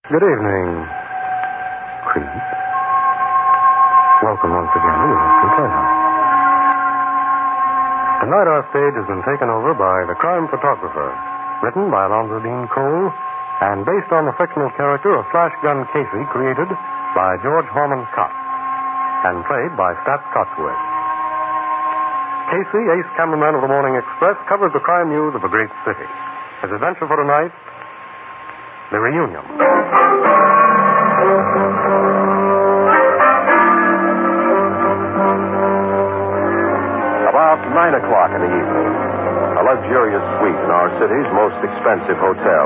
Good evening, Creep. Welcome once again to Western Playhouse. Tonight our stage has been taken over by The Crime Photographer, written by Alonzo Dean Cole, and based on the fictional character of Flash Gun Casey, created by George Horman Cox, and played by Stapp Cotsworth. Casey, ace cameraman of the Morning Express, covers the crime news of a great city. His adventure for tonight, the reunion. About 9 o'clock in the evening, a luxurious suite in our city's most expensive hotel.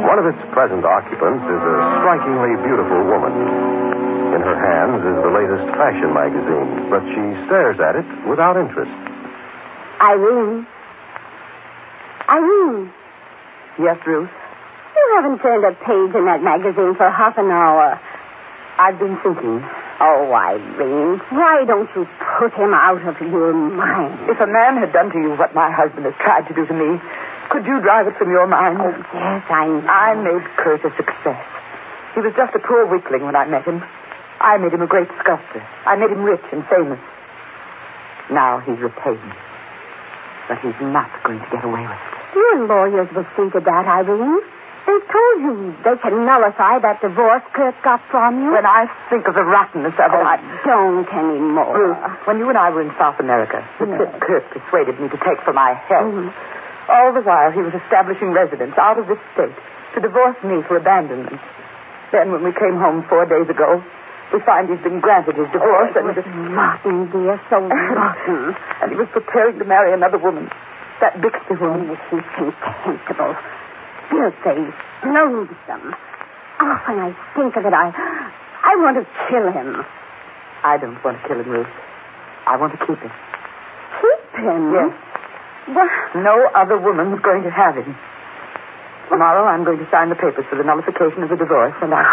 One of its present occupants is a strikingly beautiful woman. In her hands is the latest fashion magazine, but she stares at it without interest. Irene. Yes, Ruth? You haven't turned a page in that magazine for half an hour. I've been thinking. Oh, Irene, why don't you put him out of your mind? If a man had done to you what my husband has tried to do to me, could you drive it from your mind? Oh, yes, I know. I made Kurt a success. He was just a poor weakling when I met him. I made him a great sculptor. I made him rich and famous. Now he's repaid me. But he's not going to get away with it. Your lawyers will see to that, Irene. They've told you they can nullify that divorce Kurt got from you. When I think of the rottenness of it... I don't anymore. Ruth, when you and I were in South America, the Yes. trip Kurt persuaded me to take for my health. Mhm. All the while, he was establishing residence out of this state to divorce me for abandonment. Then, when we came home 4 days ago, we find he's been granted his divorce and... rotten, dear, so rotten. And he was preparing to marry another woman. That Bixby woman. Oh, he's contemptible. Filthy, loathsome. Oh, when I think of it, I want to kill him. I don't want to kill him, Ruth. I want to keep him. Keep him? Yes. What? No other woman's going to have him. Tomorrow, I'm going to sign the papers for the nullification of the divorce, and I...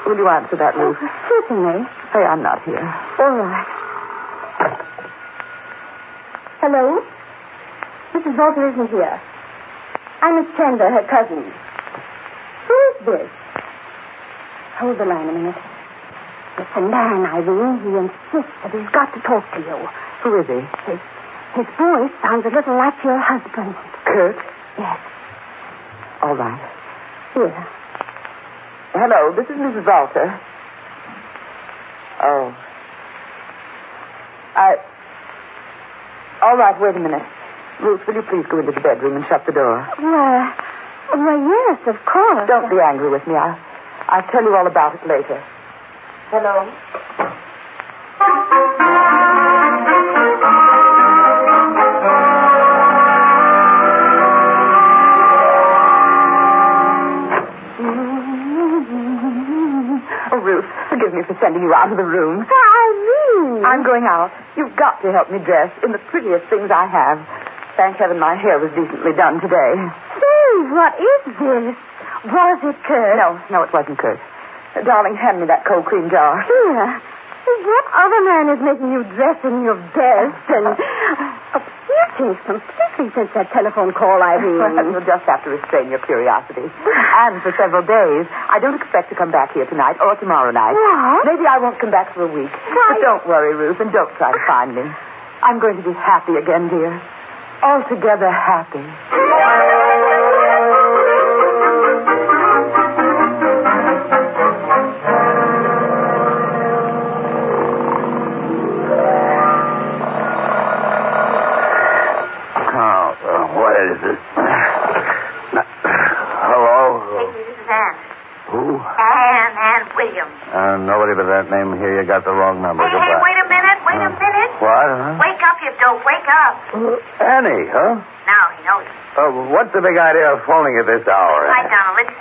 Will you answer that, Ruth? Certainly. Say I'm not here. All right. Hello? Mrs. Walter isn't here. I'm Miss Chandler, her cousin. Who is this? Hold the line a minute. It's a man, Irene. He insists that he's got to talk to you. Who is he? His voice sounds a little like your husband. Kurt? Yes. All right. Here. Hello, this is Mrs. Walter. Oh. All right, wait a minute. Ruth, will you please go into the bedroom and shut the door? Why, yes, of course. Don't be angry with me. I'll tell you all about it later. Hello? Oh, Ruth, forgive me for sending you out of the room. Irene! I'm going out. You've got to help me dress in the prettiest things I have. Thank heaven my hair was decently done today. Say, what is this? Was it Kurt? No, it wasn't Kurt. Darling, hand me that cold cream jar. Here. What other man is making you dress in your best? And you've changed completely since that telephone call, Irene. You'll just have to restrain your curiosity. And for several days. I don't expect to come back here tonight or tomorrow night. What? Maybe I won't come back for a week. Why? But don't worry, Ruth, and don't try to find me. I'm going to be happy again, dear. Altogether happy. What is it? Hello? Casey, this is Ann. Who? Ann Williams. Nobody but that name here. You got the wrong number. Hey, Goodbye. wait a minute. What? Huh? Wake up, you dope. Wake up. Annie, huh? Now he knows. What's the big idea of phoning at this hour? Right, Donald, listen.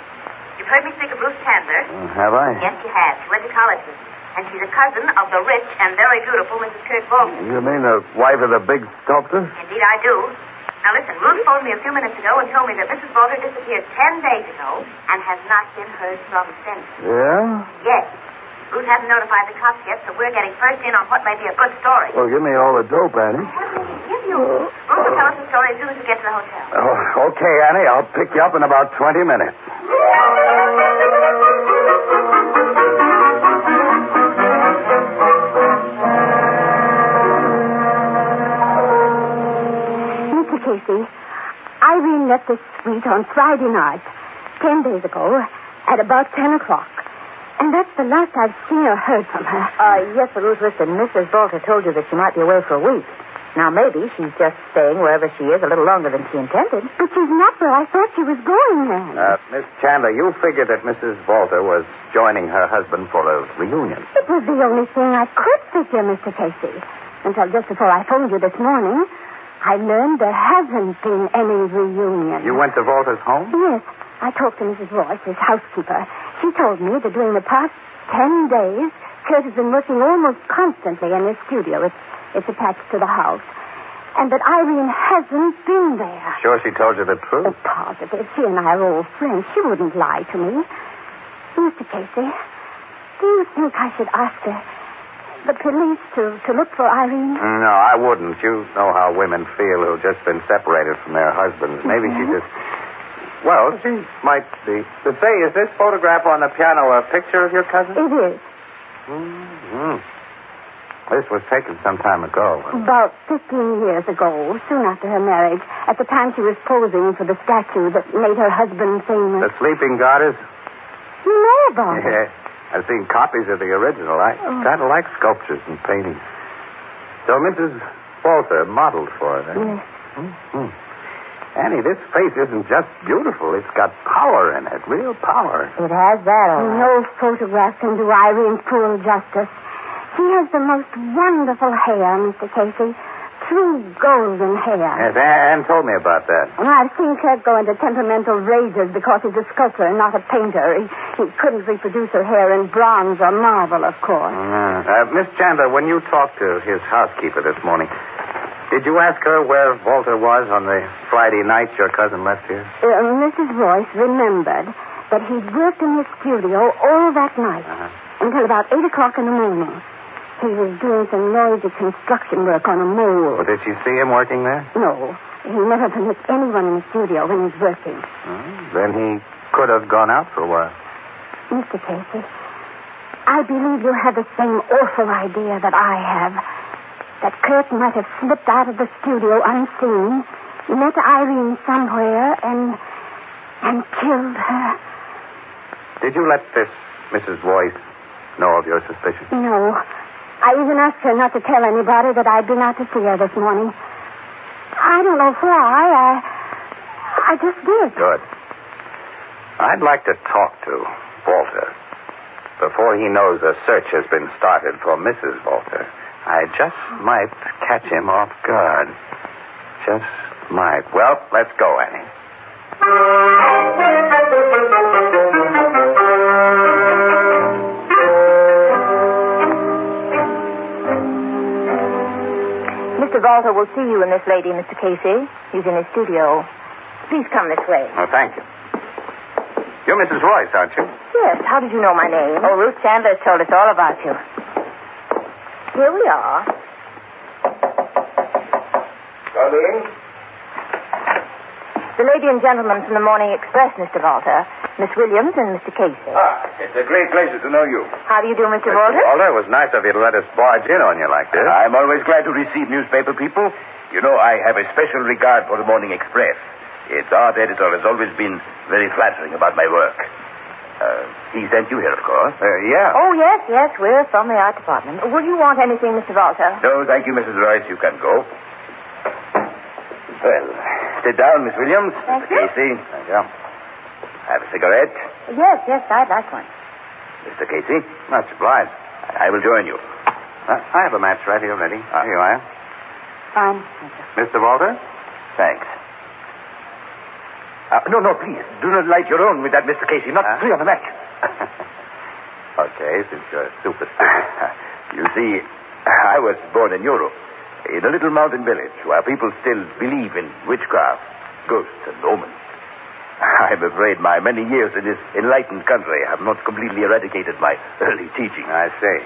You've heard me speak of Ruth Chandler. Have I? Yes, you have. She went to college with me. And she's a cousin of the rich and very beautiful Mrs. Kurt Bolton. You mean the wife of the big sculptor? Indeed, I do. Now, listen, Ruth phoned me a few minutes ago and told me that Mrs. Bolter disappeared 10 days ago and has not been heard from since. Yeah? Yes. Ruth hasn't notified the cops yet, so we're getting first in on what may be a good story. Well, give me all the dope, Annie. What do we give you? Ruth will tell us the story as soon as we get to the hotel. Oh, okay, Annie. I'll pick you up in about 20 minutes. this suite on Friday night, 10 days ago, at about 10 o'clock. And that's the last I've seen or heard from her. Yes, but Ruth, listen, Mrs. Bolter told you that she might be away for a week. Now, maybe she's just staying wherever she is a little longer than she intended. But she's not where I thought she was going then. Miss Chandler, you figured that Mrs. Bolter was joining her husband for a reunion. It was the only thing I could figure, Mr. Casey. Until just before I phoned you this morning, I learned there hasn't been any reunion. You went to Volter's home? Yes. I talked to Mrs. Royce, his housekeeper. She told me that during the past 10 days, Kurt has been working almost constantly in his studio. It's attached to the house. And that Irene hasn't been there. Sure she told you the truth? Positive. She and I are old friends. She wouldn't lie to me. Mr. Casey, do you think I should ask the police to look for Irene? No, I wouldn't. You know how women feel who've just been separated from their husbands. Maybe she just... Well, she might be. To say, is this photograph on the piano a picture of your cousin? It is. Mm-hmm. This was taken some time ago. About 15 years ago, soon after her marriage, at the time she was posing for the statue that made her husband famous. The sleeping goddess? You know about it? Yeah. I've seen copies of the original. I kind of like sculptures and paintings. So Mrs. Bolter modeled for it, eh? Yes. Mm-hmm. Annie, this face isn't just beautiful. It's got power in it, real power. It has that, all right. No photograph can do Irene full justice. She has the most wonderful hair, Mr. Casey. True golden hair. Yes, Anne told me about that. And I've seen Kurt go into temperamental rages because he's a sculptor and not a painter. He couldn't reproduce her hair in bronze or marble, of course. Miss Chandler, when you talked to his housekeeper this morning, did you ask her where Volter was on the Friday night your cousin left here? Mrs. Royce remembered that he'd worked in his studio all that night until about 8 o'clock in the morning. He was doing some noisy construction work on a mole. Well, did she see him working there? No. He never permits anyone in the studio when he's working. Then he could have gone out for a while. Mr. Casey, I believe you have the same awful idea that I have. That Kurt might have slipped out of the studio unseen, met Irene somewhere, and killed her. Did you let this Mrs. Royce know of your suspicion? No. I even asked her not to tell anybody that I'd been out to see her this morning. I don't know why. I just did. Good. I'd like to talk to Volter before he knows a search has been started for Mrs. Volter. I just might catch him off guard. Just might. Well, let's go, Annie. Mr. Volter will see you and this lady, Mr. Casey. He's in his studio. Please come this way. Oh, thank you. You're Mrs. Royce, aren't you? Yes. How did you know my name? Oh, Ruth Chandler has told us all about you. Here we are. Come in. The lady and gentleman from the Morning Express, Mr. Volter. Miss Williams and Mr. Casey. It's a great pleasure to know you. How do you do, Mr. Volter? Walter, it was nice of you to let us barge in on you like this. I'm always glad to receive newspaper people. You know, I have a special regard for the Morning Express. Its art editor has always been very flattering about my work. He sent you here, of course. Yeah. Oh, yes. We're from the art department. Will you want anything, Mr. Volter? No, thank you, Mrs. Royce. You can go. Well, sit down, Miss Williams. Thank Mr. you. Casey. Thank you. Have a cigarette? Yes, I'd like one. Mr. Casey, Much obliged. I will join you. I have a match right here ready. Here you are. Fine. Mr. Volter? Thanks. No, please. Do not light your own with that, Mr. Casey. Not three on the match. Okay, since you're superstitious. You see, I was born in Europe, in a little mountain village where people still believe in witchcraft, ghosts, and omens. I'm afraid my many years in this enlightened country have not completely eradicated my early teaching. I see.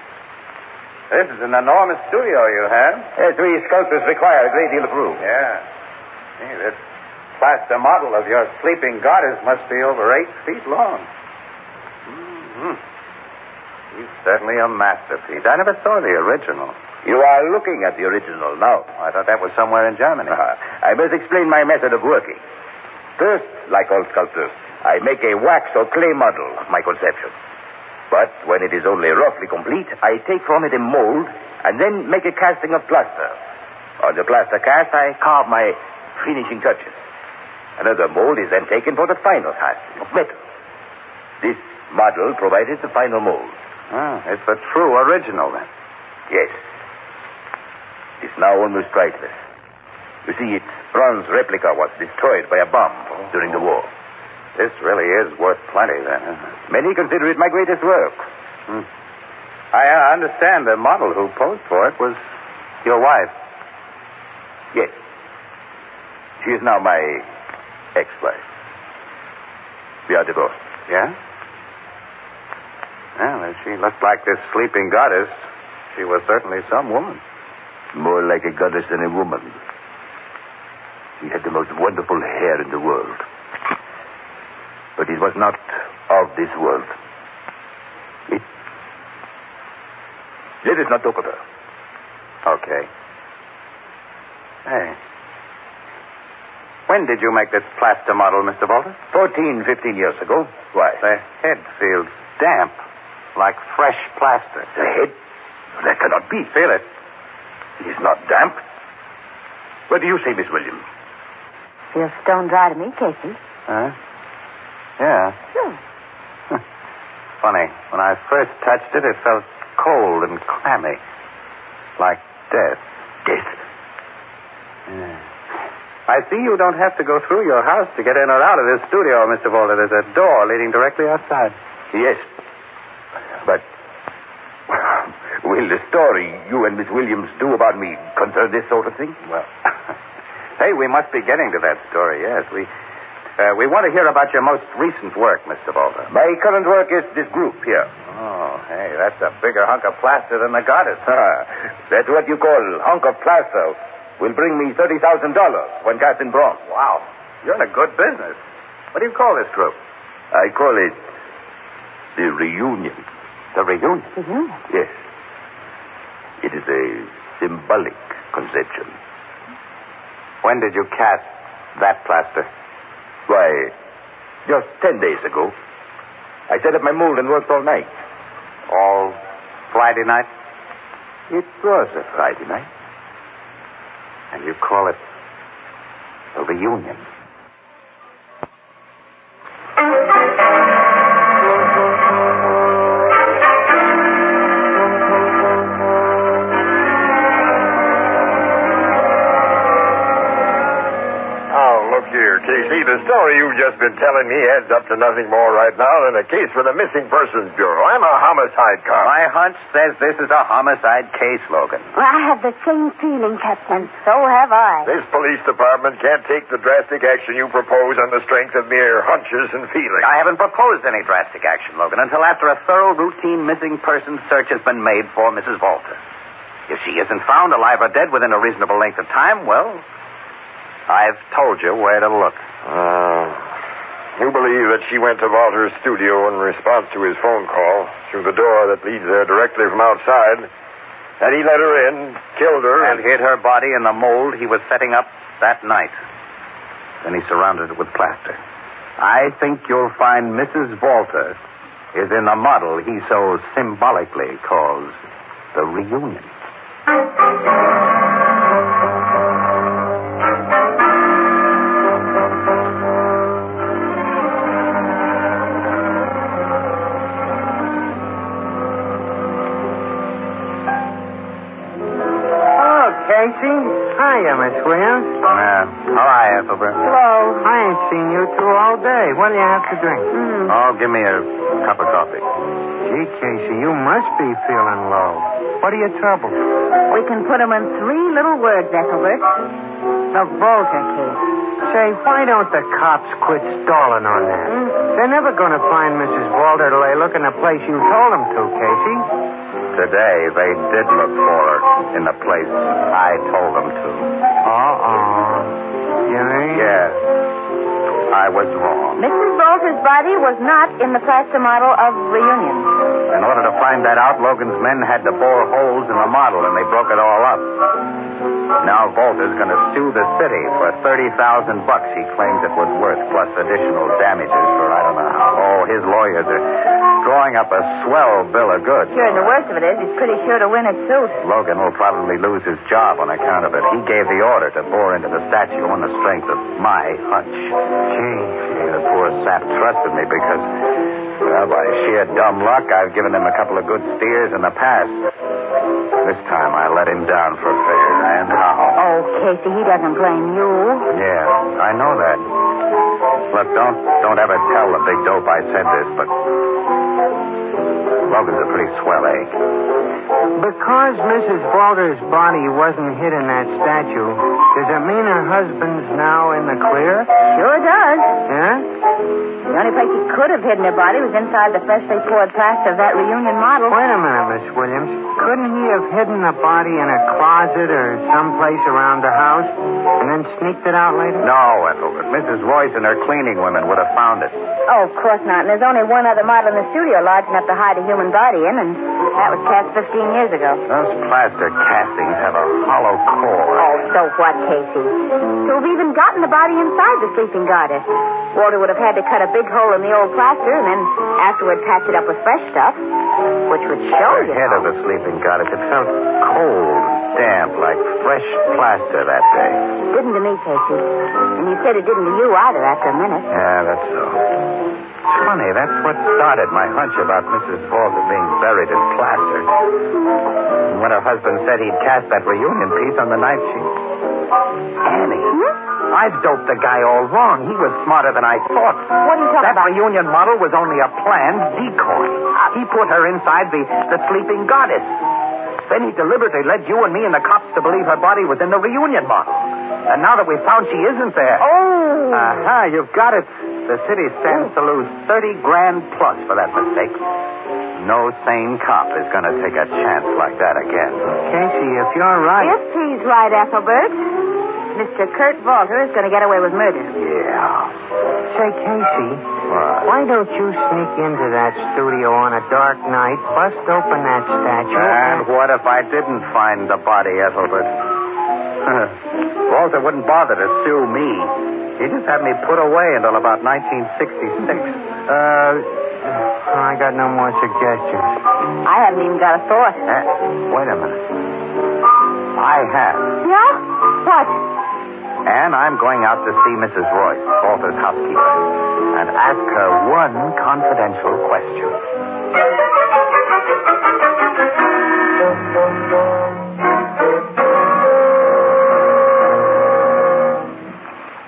This is an enormous studio you have. Yes, we sculptors require a great deal of room. Yeah. See, this plaster model of your sleeping goddess must be over 8 feet long. Mm-hmm. He's certainly a masterpiece. I never saw the original. You are looking at the original now. I thought that was somewhere in Germany. I must explain my method of working. First, like all sculptors, I make a wax or clay model of my conception. But when it is only roughly complete, I take from it a mold and then make a casting of plaster. On the plaster cast, I carve my finishing touches. Another mold is then taken for the final casting of metal. This model provided the final mold. It's a true original, then. Yes. It's now almost priceless. You see, its bronze replica was destroyed by a bomb during the war. This really is worth plenty, then. Many consider it my greatest work. I understand the model who posed for it was your wife. Yes. She is now my ex-wife. We are divorced. Yeah? Well, if she looked like this sleeping goddess, she was certainly some woman. More like a goddess than a woman. She had the most wonderful hair in the world. But it was not of this world. Let us not talk of her. Okay. Hey. When did you make this plaster model, Mr. Volter? 14, 15 years ago. Why? The head feels damp, like fresh plaster. The head? That cannot be. Feel it. It is not damp. What do you say, Miss Williams? Feels stone dry to me, Casey. Huh? Yeah. Sure. Funny. When I first touched it, it felt cold and clammy. Like death. Death? Yeah. I see you don't have to go through your house to get in or out of this studio, Mr. Volter. There's a door leading directly outside. Yes. But will the story you and Miss Williams do about me concern this sort of thing? Well, hey, we must be getting to that story, yes. We want to hear about your most recent work, Mr. Volter. My current work is this group here. Oh, hey, that's a bigger hunk of plaster than the goddess. That's what you call hunk of plaster. Will bring me $30,000 when cast in bronze. Wow. You're in a good business. What do you call this group? I call it the Reunion. The Reunion? Mm-hmm. Yes. It is a symbolic conception. When did you cast that plaster? Why, just 10 days ago. I set up my mold and worked all night. All Friday night? It was a Friday night. And you call it a reunion. Look here, Casey. The story you've just been telling me adds up to nothing more right now than a case for the Missing Persons Bureau. I'm a homicide cop. My hunch says this is a homicide case, Logan. Well, I have the same feeling, Captain. So have I. This police department can't take the drastic action you propose on the strength of mere hunches and feelings. I haven't proposed any drastic action, Logan, until after a thorough routine missing persons search has been made for Mrs. Volter. If she isn't found alive or dead within a reasonable length of time, well, I've told you where to look. You believe that she went to Walter's studio in response to his phone call through the door that leads there directly from outside, and he let her in, killed her, and hid her body in the mold he was setting up that night. Then he surrounded it with plaster. I think you'll find Mrs. Volter is in the model he so symbolically calls the Reunion. Casey? Hiya, Miss Williams. How are you, Ethelbert? Hello. I ain't seen you two all day. What do you have to drink? Oh, give me a cup of coffee. Gee, Casey, you must be feeling low. What are your troubles? We can put them in 3 little words, Ethelbert. The Volter case. Say, why don't the cops quit stalling on that? They're never going to find Mrs. Volter till they look in the place you told them to, Casey. Today, they did look for her in the place I told them to. You mean? Yes. I was wrong. Mrs. Volter's body was not in the plaster model of Reunion. In order to find that out, Logan's men had to bore holes in the model, and they broke it all up. Now Walter's going to sue the city for $30,000 he claims it was worth, plus additional damages for I don't know how. Oh, his lawyers are drawing up a swell bill of goods. Sure, and the worst of it is he's pretty sure to win his suit. Logan will probably lose his job on account of it. He gave the order to bore into the statue on the strength of my hunch. Gee, the poor sap trusted me because, well, by sheer dumb luck, I've given him a couple of good steers in the past. This time I let him down for fair, and how? Oh, Casey, he doesn't blame you. Yeah, I know that. Look, don't ever tell the big dope I said this, but Logan's a pretty swell egg. Because Mrs. Walter's body wasn't hid in that statue, does it mean her husband's now in the clear? Sure does. Yeah? The only place he could have hidden her body was inside the freshly poured plaster of that reunion model. Wait a minute, Miss Williams. Couldn't he have hidden the body in a closet or someplace around the house and then sneaked it out later? No, Ethelbert. Mrs. Royce and her cleaning women would have found it. Oh, of course not. And there's only one other model in the studio large enough to hide a human body in, and that was cast 15 years ago. Those plaster castings have a hollow core. Oh, so what, Casey? To have even gotten the body inside the sleeping goddess, Walter would have had to cut a big hole in the old plaster and then afterward patch it up with fresh stuff, which would show The head of the sleeping goddess, it felt cold, damp, like fresh plaster that day. It didn't to me, Casey. And you said it didn't to you either after a minute. Yeah, that's so. It's funny, that's what started my hunch about Mrs. Walter being buried in plaster. And when her husband said he'd cast that reunion piece on the night she... Annie, I've doped the guy all wrong. He was smarter than I thought. What are you talking about? about? That reunion model was only a planned decoy. He put her inside the sleeping goddess. Then he deliberately led you and me and the cops to believe her body was in the reunion model. And now that we've found she isn't there... Oh! Aha, you've got it. The city stands to lose $30,000 plus for that mistake. No sane cop is going to take a chance like that again. Casey, if you're right... If he's right, Ethelbert, Mr. Kurt Walter is going to get away with murder. Yeah. Say, Casey, What? why don't you sneak into that studio on a dark night, bust open that statue... And what if I didn't find the body, Ethelbert? Walter wouldn't bother to sue me. He just had me put away until about 1966. I got no more suggestions. I haven't even got a thought. Wait a minute. I have. Yeah? What? And I'm going out to see Mrs. Royce, Walter's housekeeper, and ask her one confidential question.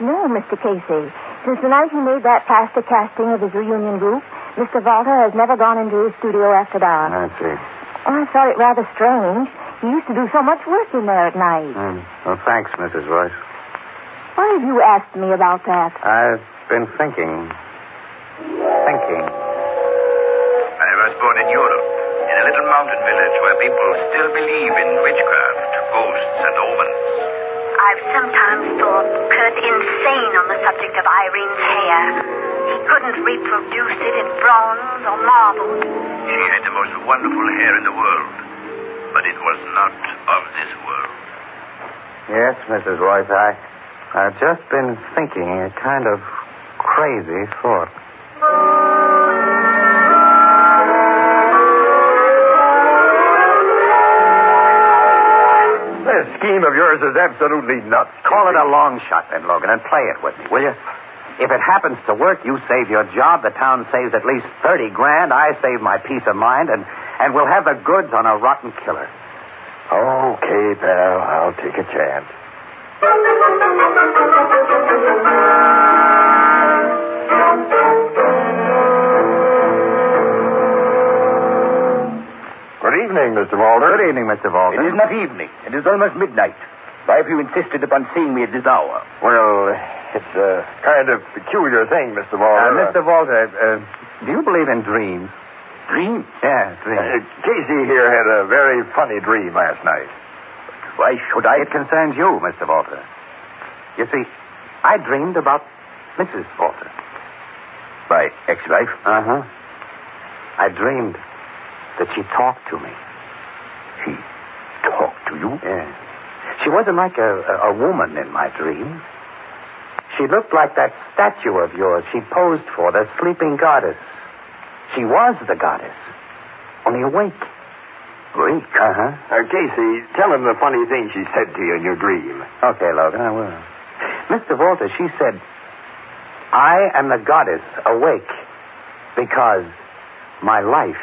No, Mr. Casey. Since the night he made that plaster casting of his reunion group, Mr. Walter has never gone into his studio after dark. I see. Oh, I thought it rather strange. He used to do so much work in there at night. Well, thanks, Mrs. Royce. Why have you asked me about that? I've been thinking. I was born in Europe, in a little mountain village where people still believe in witchcraft, ghosts, and omens. I've sometimes thought Kurt insane on the subject of Irene's hair. He couldn't reproduce it in bronze or marble. She had the most wonderful hair in the world, but it was not of this world. Yes, Mrs. Royce, I've just been thinking a kind of crazy thought. This scheme of yours is absolutely nuts. Call it a long shot, then, Logan, and play it with me, will you? If it happens to work, you save your job, the town saves at least $30,000, I save my peace of mind, and we'll have the goods on a rotten killer. Okay, pal. I'll take a chance. Good evening, Mr. Walter. Good evening, Mr. Walter. It is not evening. It is almost midnight. Why have you insisted upon seeing me at this hour? Well, it's a kind of peculiar thing, Mr. Walter. Mr. Walter, do you believe in dreams? Dreams? Yeah, dreams. Casey here had a very funny dream last night. Why should I? It concerns you, Mr. Walter. You see, I dreamed about Mrs. Walter. My ex-wife? Uh-huh. I dreamed that she talked to me. She talked to you? Yeah. She wasn't like a woman in my dream. She looked like that statue of yours she posed for, the sleeping goddess. She was the goddess, only awake. Awake? Uh-huh. Casey, tell him the funny thing she said to you in your dream. Okay, Logan, I will. Mr. Walter, she said, I am the goddess awake because my life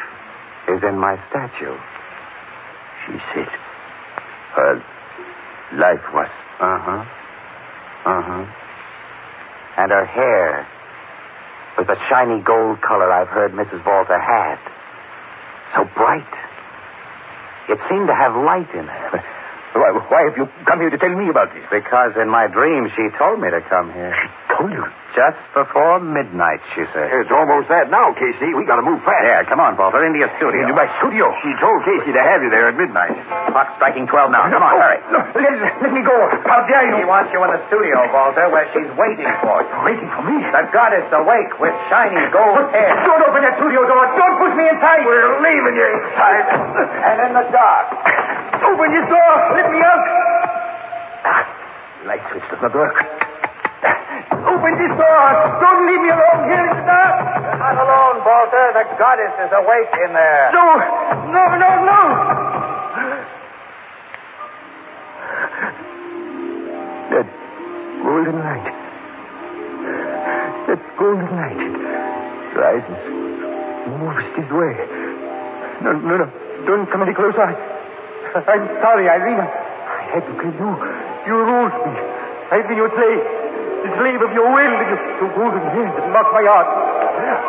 is in my statue. She said her life was... Uh-huh. Uh-huh. And her hair was the shiny gold color I've heard Mrs. Walter had. So bright. It seemed to have light in it. Why have you come here to tell me about this? Because in my dream she told me to come here. She told you? Just before midnight, she said. It's almost that now, Casey. We got to move fast. Yeah, come on, Walter, into your studio. Into my studio? She told Casey to have you there at midnight. Clock's striking 12 now. Come on, hurry. No, let me go. How dare you? She wants you in the studio, Walter, where she's waiting for you. Waiting for me? The goddess awake with shiny gold hair. Don't open that studio door. Don't push me inside. We're leaving you inside. And in the dark. Open your door. Let me out. Light switch does not work. Open this door. Don't leave me alone here in the dark. You're not alone, Walter. The goddess is awake in there. No. That golden light. That golden light. It rises, moves this way. No. Don't come any closer. I'm sorry, Irina. I had to kill you. You ruled me. I've been your slave. The slave of your will, your golden hair that mocked my heart.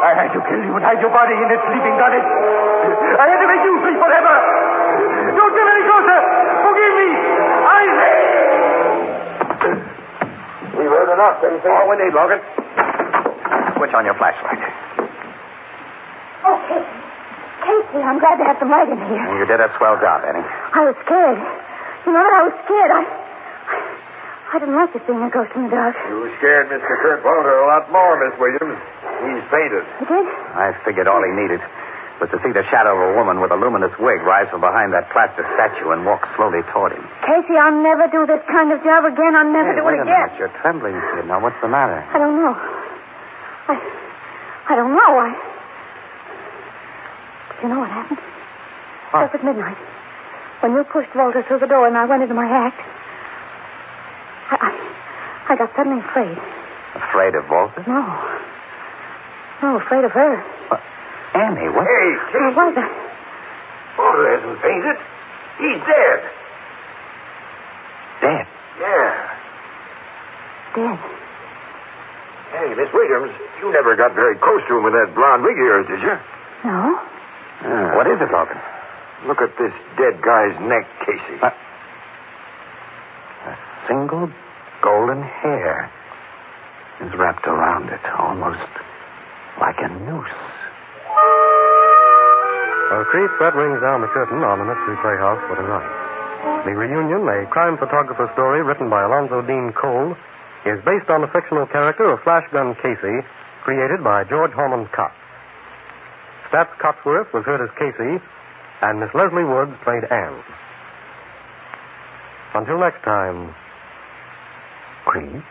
I had to kill you and hide your body in that sleeping goddess. I had to make you sleep forever. Don't come any closer. Forgive me. We've heard enough, Casey. All we need, Logan. Switch on your flashlight. Oh, Casey, I'm glad to have some light in here. You did a swell job, Annie. I was scared. You know that I was scared. I didn't like it seeing a ghost in the dark. You scared Mr. Kurt Walter a lot more, Miss Williams. He's fainted. You did? I figured all he needed was to see the shadow of a woman with a luminous wig rise from behind that plaster statue and walk slowly toward him. Casey, I'll never do this kind of job again. I'll never do Wait it a again. minute. You're trembling, kid. Now, what's the matter? I don't know. I don't know. You know what happened? What? Just at midnight. When you pushed Walter through the door and I went into my act, I got suddenly afraid. Afraid of Walter? No, afraid of her. Annie, what? Hey, Where was I? Walter hasn't fainted. He's dead. Dead? Yeah. Dead. Hey, Miss Williams, you never got very close to him with that blonde wig of yours, did you? No. What is it, Logan? Look at this dead guy's neck, Casey. A single golden hair is wrapped around it, almost like a noose. A creep that rings down the curtain on the Mystery Playhouse for tonight. The Reunion, a crime photographer story written by Alonzo Dean Cole, is based on the fictional character of Flash Gun Casey, created by George Horman Cox. Stats Cotsworth was heard as Casey, and Miss Leslie Woods played Anne. Until next time, creep.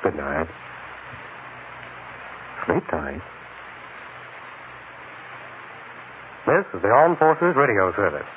Good night. Sleep tight. This is the Armed Forces Radio Service.